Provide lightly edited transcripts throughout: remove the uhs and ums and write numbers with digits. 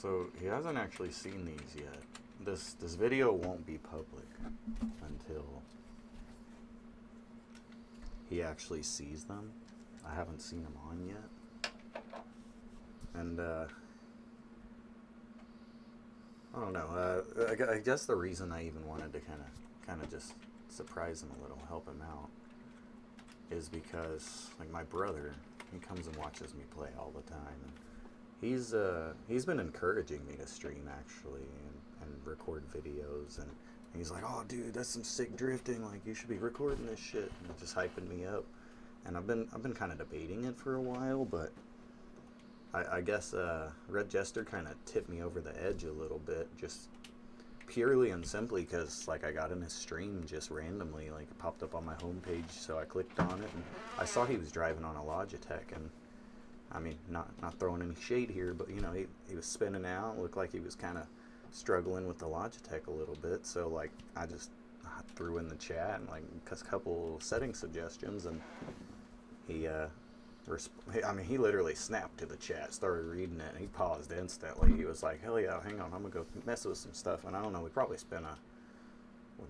So he hasn't actually seen these yet. This video won't be public until he actually sees them. I haven't seen them on yet. And I don't know. I guess the reason I even wanted to kind of just surprise him a little, help him out, is because like my brother, he comes and watches me play all the time, and he's been encouraging me to stream actually and record videos, and he's like, oh dude, that's some sick drifting, like you should be recording this shit, and just hyping me up. And I've been kind of debating it for a while, but I guess Red Jester kind of tipped me over the edge a little bit, just purely and simply because like I got in his stream just randomly, like it popped up on my homepage, so I clicked on it and I saw he was driving on a Logitech, and I mean, not throwing any shade here, but you know, he was spinning out, looked like he was kind of struggling with the Logitech a little bit, so like I threw in the chat and like a couple setting suggestions, and he he literally snapped to the chat, started reading it, and he paused instantly. He was like, hell yeah, hang on, I'm gonna go mess with some stuff. And I don't know, we probably spent a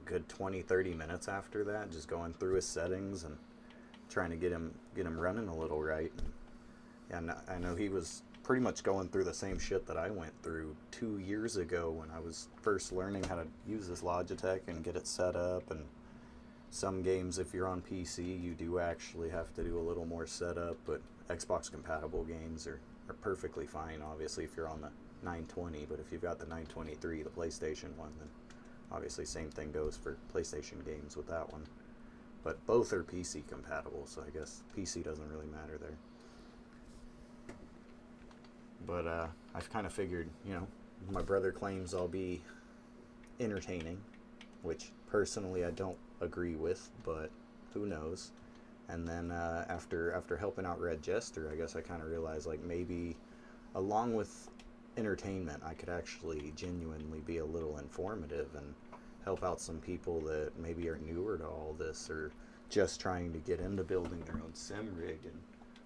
good 20-30 minutes after that just going through his settings and trying to get him running a little right. And I know he was pretty much going through the same shit that I went through 2 years ago when I was first learning how to use this Logitech and get it set up. And some games, if you're on PC, you do actually have to do a little more setup, but Xbox compatible games are perfectly fine, obviously, if you're on the 920, but if you've got the 923, the PlayStation one, then obviously same thing goes for PlayStation games with that one. But both are PC compatible, so I guess PC doesn't really matter there. But I've kind of figured, you know, my brother claims I'll be entertaining, which personally I don't agree with, but who knows. And then after helping out Red Jester, I guess I kind of realized like maybe along with entertainment I could actually genuinely be a little informative and help out some people that maybe are newer to all this or just trying to get into building their own sim rig. And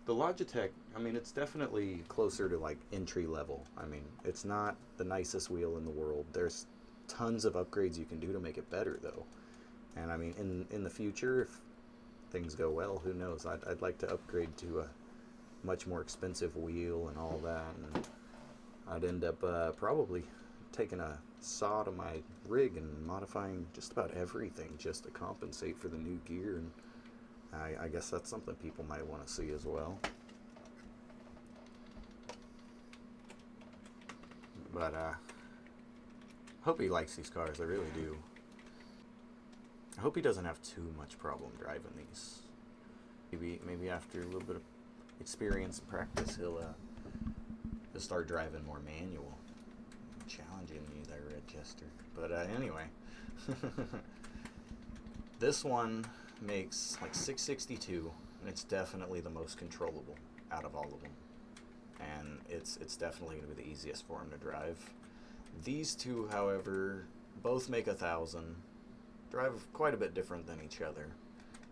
the Logitech, I mean, it's definitely closer to like entry level. I mean, it's not the nicest wheel in the world. There's tons of upgrades you can do to make it better though. And I mean, in the future, if things go well, who knows? I'd like to upgrade to a much more expensive wheel and all that, and I'd end up probably taking a saw to my rig and modifying just about everything just to compensate for the new gear. And I guess that's something people might want to see as well. But hope he likes these cars. I really do. I hope he doesn't have too much problem driving these. Maybe after a little bit of experience and practice, he'll start driving more manual. I'm challenging you there, Red Jester. But anyway, this one makes like 662, and it's definitely the most controllable out of all of them. And it's definitely going to be the easiest for him to drive. These two, however, both make 1,000. Drive quite a bit different than each other.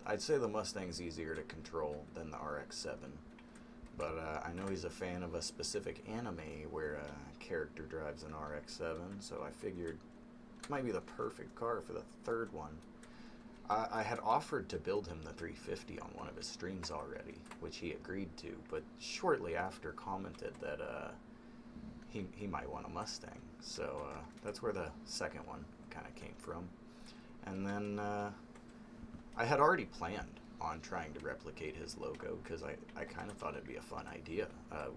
I'd say the Mustang's easier to control than the RX-7, but I know he's a fan of a specific anime where a character drives an RX-7, so I figured it might be the perfect car for the third one. I had offered to build him the 350 on one of his streams already, which he agreed to, but shortly after commented that he might want a Mustang, so that's where the second one kind of came from. And then I had already planned on trying to replicate his logo because I kind of thought it'd be a fun idea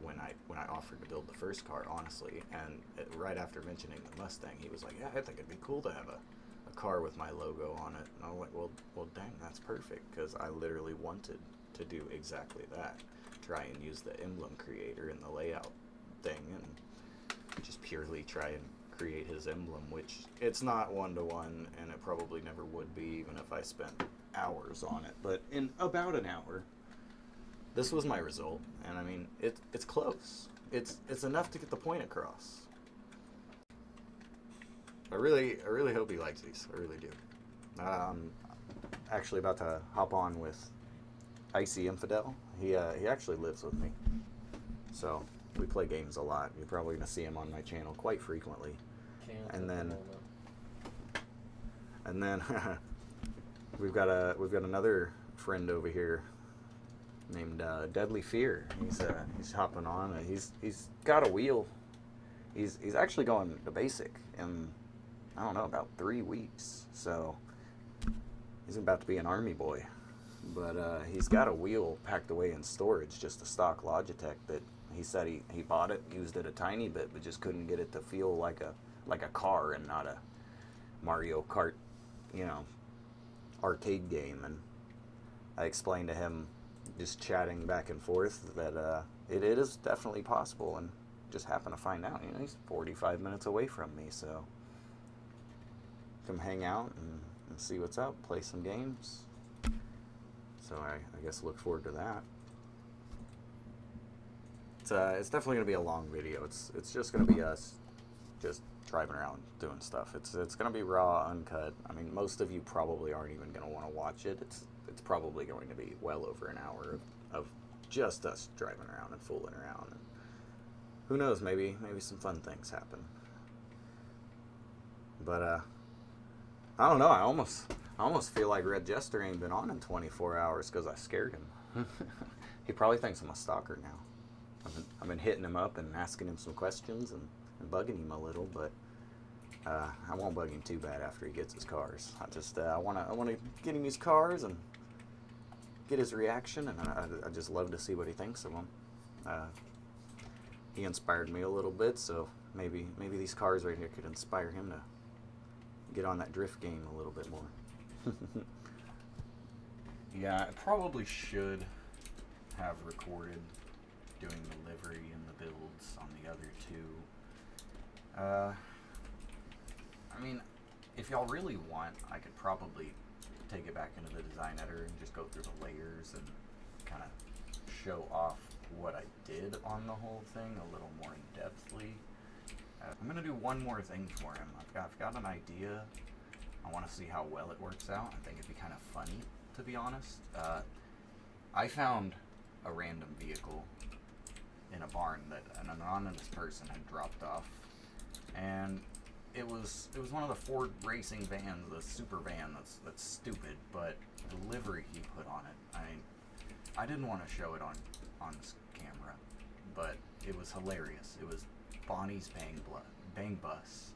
when I offered to build the first car, honestly. And right after mentioning the Mustang, he was like, yeah, I think it'd be cool to have a car with my logo on it. And I was like, well dang, that's perfect, because I literally wanted to do exactly that. Try and use the emblem creator in the layout thing and just purely try and create his emblem, which it's not one-to-one, and it probably never would be even if I spent hours on it. But in about an hour, this was my result, and I mean, it's close. It's enough to get the point across. I really hope he likes these. I really do. Actually about to hop on with Icy Infidel. He actually lives with me, so we play games a lot. You're probably gonna see him on my channel quite frequently. Can't And at the then, moment. and then we've got another friend over here named Deadly Fear. He's hopping on. He's got a wheel. He's actually going to basic in, I don't know, about 3 weeks. So he's about to be an army boy. But he's got a wheel packed away in storage, just a stock Logitech that he said he bought it, used it a tiny bit, but just couldn't get it to feel like a car and not a Mario Kart, you know, arcade game. And I explained to him, just chatting back and forth, that it is definitely possible, and just happened to find out, he's 45 minutes away from me, so come hang out and see what's up, play some games. So I guess look forward to that. It's definitely gonna be a long video. It's just gonna be us just driving around doing stuff. It's gonna be raw, uncut. I mean, most of you probably aren't even gonna want to watch it. It's probably going to be well over an hour of just us driving around and fooling around. And who knows? Maybe some fun things happen. But I don't know. I almost feel like Red Jester ain't been on in 24 hours because I scared him. He probably thinks I'm a stalker now. I've been hitting him up and asking him some questions and bugging him a little, but I won't bug him too bad after he gets his cars. I want to get him his cars and get his reaction, and I just love to see what he thinks of them. He inspired me a little bit, so maybe these cars right here could inspire him to get on that drift game a little bit more. Yeah, I probably should have recorded doing the livery and the builds on the other two. I mean, if y'all really want, I could probably take it back into the design editor and just go through the layers and kind of show off what I did on the whole thing a little more in depthly. I'm gonna do one more thing for him. I've got an idea. I want to see how well it works out. I think it'd be kind of funny, to be honest. I found a random vehicle in a barn that an anonymous person had dropped off, and it was one of the Ford racing vans, the super van that's stupid, but the livery he put on it, I didn't want to show it on this camera, but it was hilarious. It was Bonnie's Bang Bus,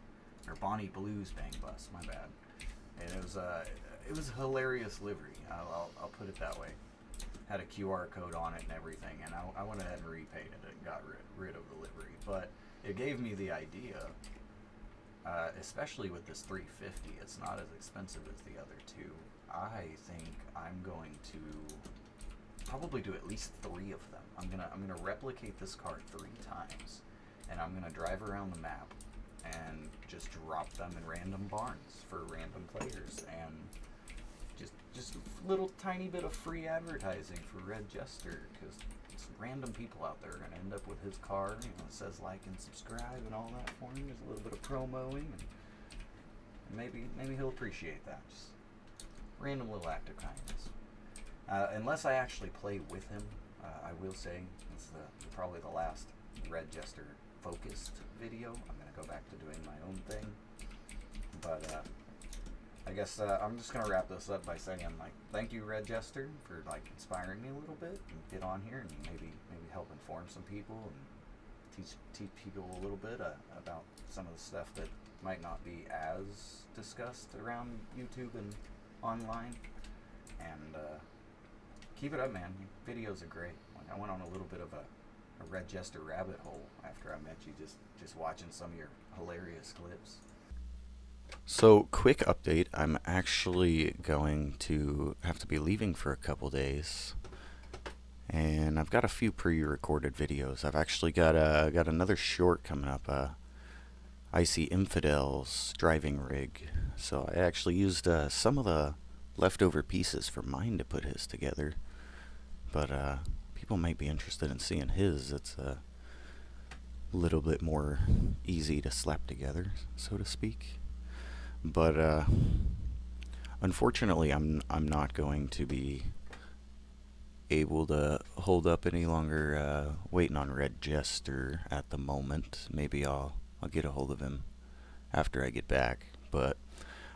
or Bonnie Blue's Bang Bus, my bad. And it was a hilarious livery. I'll put it that way. Had a QR code on it and everything, and I went ahead and repainted it and got rid of the livery. But it gave me the idea, especially with this 350, it's not as expensive as the other two. I think I'm going to probably do at least 3 of them. I'm gonna replicate this car 3 times, and I'm gonna drive around the map and just drop them in random barns for random players, and just a little tiny bit of free advertising for Red Jester, because random people out there are going to end up with his car. It says like and subscribe and all that for him. There's a little bit of promoing, and maybe he'll appreciate that. Just random little act of kindness. Unless I actually play with him, I will say it's probably the last Red Jester focused video. I'm going to go back to doing my own thing, but I guess I'm just gonna wrap this up by saying, like, thank you, Red Jester, for like inspiring me a little bit, and get on here and maybe help inform some people and teach people a little bit about some of the stuff that might not be as discussed around YouTube and online. And keep it up, man. Your videos are great. Like, I went on a little bit of a Red Jester rabbit hole after I met you, just watching some of your hilarious clips. So, quick update, I'm actually going to have to be leaving for a couple days, and I've got a few pre-recorded videos. I've actually got another short coming up, Icy Infidel's driving rig. So I actually used some of the leftover pieces for mine to put his together, but people might be interested in seeing his. It's a little bit more easy to slap together, so to speak. But unfortunately, I'm not going to be able to hold up any longer waiting on Red Jester at the moment. Maybe I'll get a hold of him after I get back. But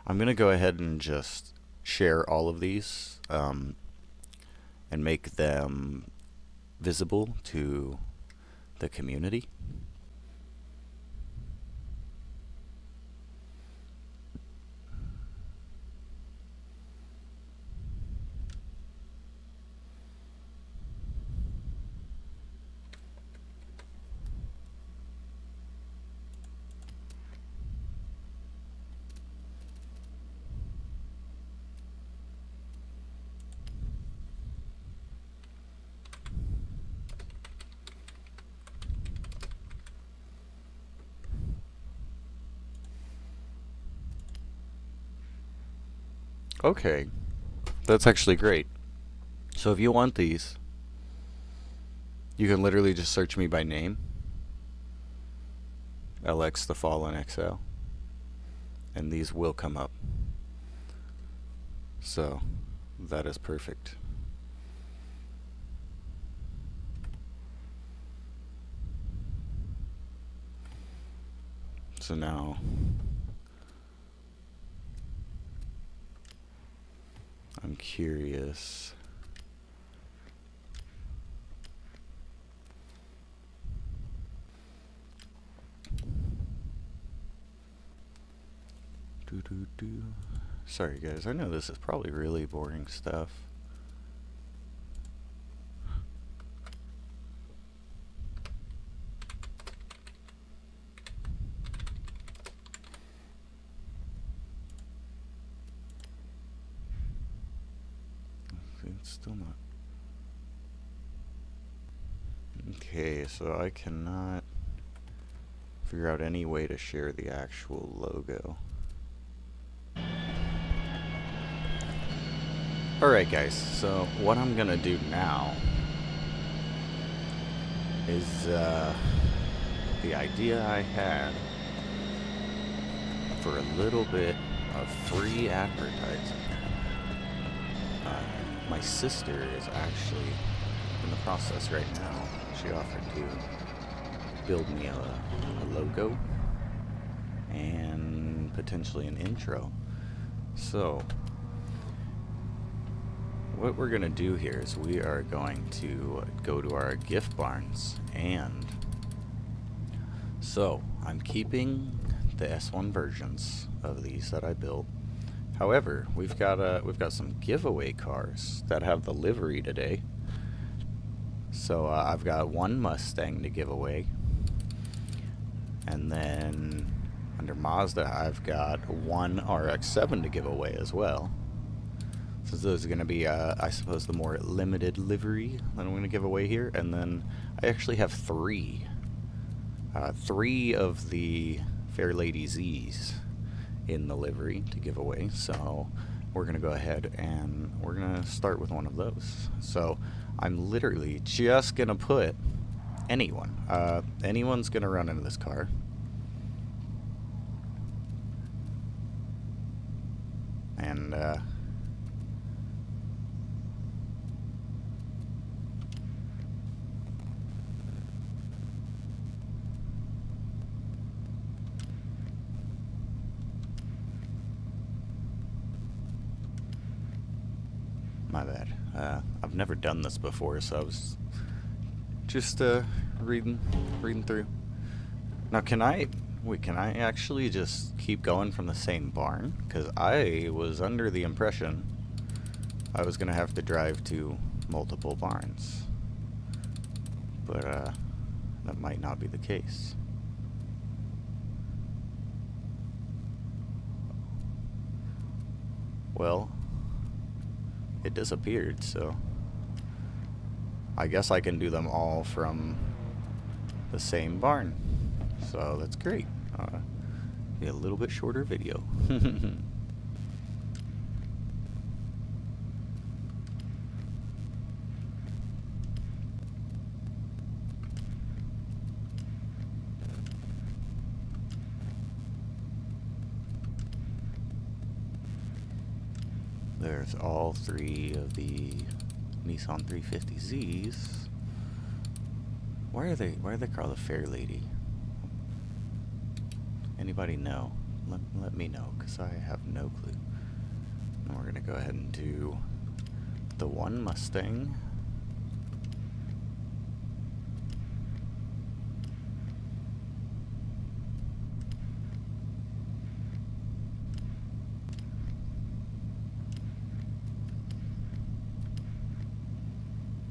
I'm going to go ahead and just share all of these and make them visible to the community. Okay, that's actually great. So if you want these, you can literally just search me by name, LX the Fallen XL, and these will come up. So that is perfect. So now I'm curious. Sorry guys, I know this is probably really boring stuff. It's still not. Okay, so I cannot figure out any way to share the actual logo. Alright guys, so what I'm gonna do now is the idea I had for a little bit of free advertising. My sister is actually in the process right now. She offered to build me a logo and potentially an intro. So what we're going to do here is we are going to go to our gift barns, and so I'm keeping the S1 versions of these that I built. However, we've got some giveaway cars that have the livery today. So I've got one Mustang to give away, and then under Mazda I've got one RX-7 to give away as well. So those are going to be, I suppose, the more limited livery that I'm going to give away here. And then I actually have three of the Fair Lady Z's in the livery to give away. So we're going to go ahead and we're going to start with one of those. So I'm literally just going to put anyone. Anyone's going to run into this car. And my bad. I've never done this before, so I was just reading through. Now, can I actually just keep going from the same barn? Because I was under the impression I was gonna have to drive to multiple barns, but that might not be the case. Well, it disappeared, so I guess I can do them all from the same barn. So that's great. Be a little bit shorter video. There's all three of the Nissan 350Zs. Why are they called a Fair Lady? Anybody know? Let me know, because I have no clue. And we're gonna go ahead and do the one Mustang.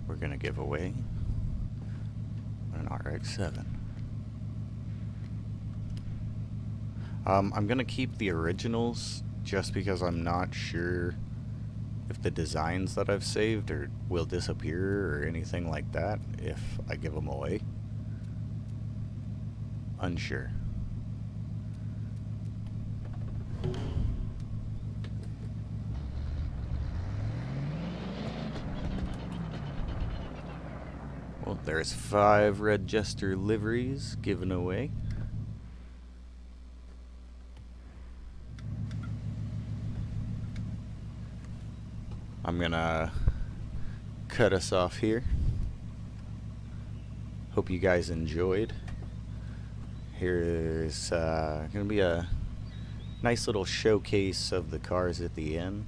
We're gonna give away an RX-7. I'm gonna keep the originals just because I'm not sure if the designs that I've saved will disappear or anything like that if I give them away. Unsure. Well, there's 5 Red Jester liveries given away. I'm gonna cut us off here. Hope you guys enjoyed. Here's gonna be a nice little showcase of the cars at the end.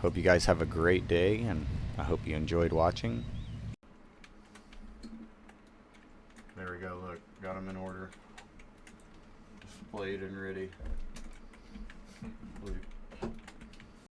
Hope you guys have a great day, and I hope you enjoyed watching. There we go, look, got them in order. Displayed and ready.